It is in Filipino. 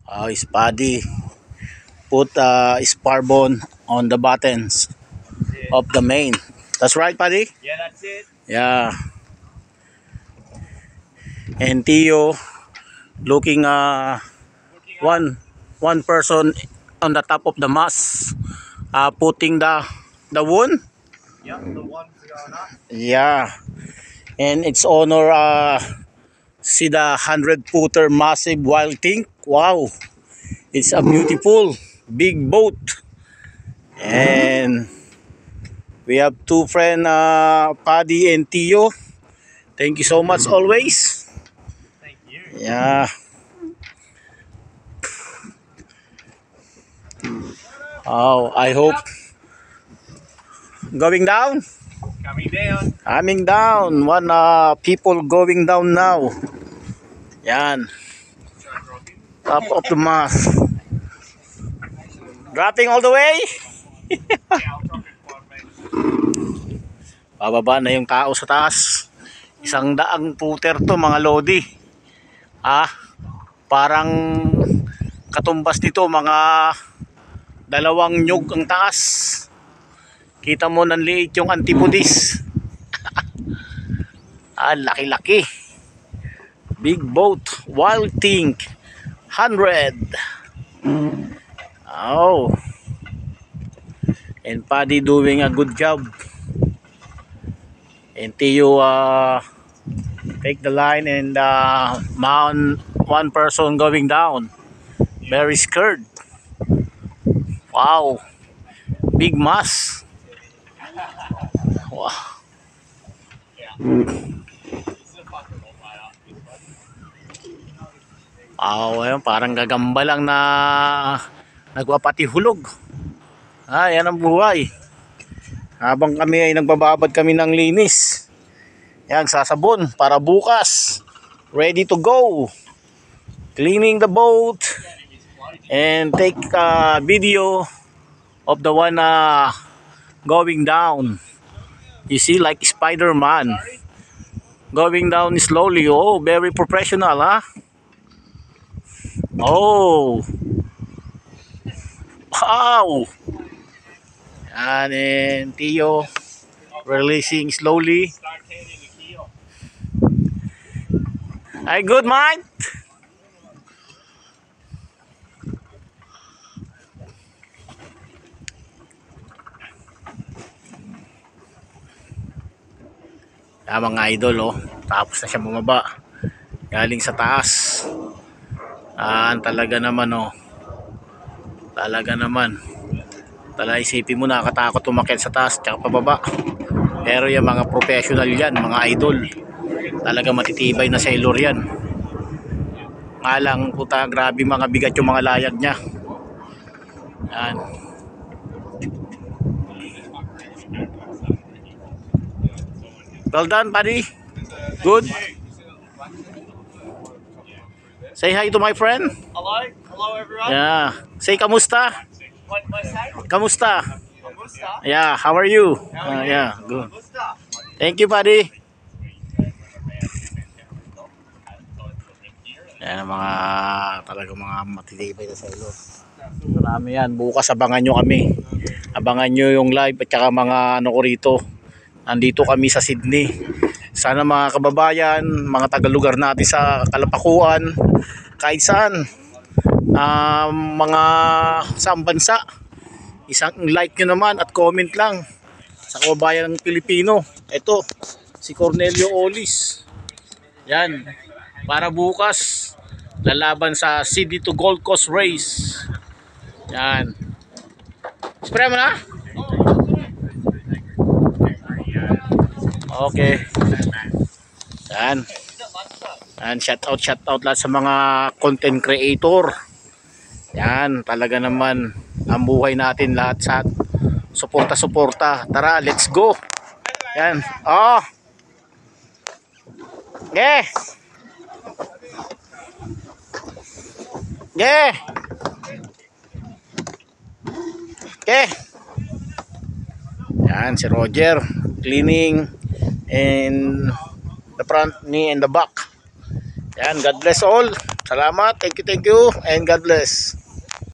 Spuddy put Sparbon on the buttons of the main. That's right, Paddy? Yeah, that's it. Yeah. And Tio looking one person on the top of the mast, putting the wound. Yeah, the one Fiona. Yeah. And it's honor see the 100-footer massive wild thing. Wow. It's a beautiful big boat. And we have two friends, Paddy and Tio. Thank you so much always. Thank you. Yeah. Oh, I hope going down. Coming down. Coming down. One people going down now. Yan. Top of the mast. Dropping all the way. Yeah, I'll drop it 5 minutes. Bababa na yung tao sa taas. 100 footer to mga lodi. Parang katumbas nito mga 2 nyug ang taas. Kita mo ng liit yung antipodis. Laki-laki. Big boat, wild thing, 100. Oh. And Paddy doing a good job. And Tio take the line and mount one person going down. Very scared. Wow. Big mass. Wow. Ayun, parang gagamba lang na nagwapatihulog. Yan ang buhay. Habang kami ay nagbababad kami ng linis. Yan, sasabon para bukas. Ready to go. Cleaning the boat. And take a video of the one going down. You see, like Spider-Man. Going down slowly. Oh, very professional, huh? Oh. Wow. And Tio releasing slowly. Hey, good mind. Mga idol, tapos na siya bumaba galing sa taas. Talaga naman, talaga isipin mo, nakatakot umakyat sa taas tsaka pababa. Pero yung mga professional yan, mga idol, talaga matitibay na sailor yan. Nga lang, puta, grabe mga bigat yung mga layag niya. Yan. Well done, Paddy. Good. Say hi to my friend. Hello. Hello, everyone. Yeah. Say kamusta? What do I say? Kamusta? Kamusta? Yeah, how are you? How are you? Yeah, good. Kamusta? Thank you, Paddy. Yan ang mga talagang mga matitibay na sailor. Marami yan. Bukas abangan nyo kami. Abangan nyo yung live at saka mga ko rito. Nandito kami sa Sydney. Sana mga kababayan, mga tagalugar natin sa Kalapakuan, kahit saan, mga saang bansa, isang like nyo naman at comment lang sa kababayan ng Pilipino. Ito, si Cornelio Olis. Yan, para bukas lalaban sa Sydney to Gold Coast race. Yan. Spray mo na? Okay. Yan. Yan, shout out lahat sa mga content creator. Yan, talaga naman ang buhay natin lahat sa suporta. Tara, let's go. Yan. Oh. Yeah. Yeah. Okay. Yan si Roger cleaning in the front, knee and the back. Yan, God bless all. Salamat. Thank you, and God bless.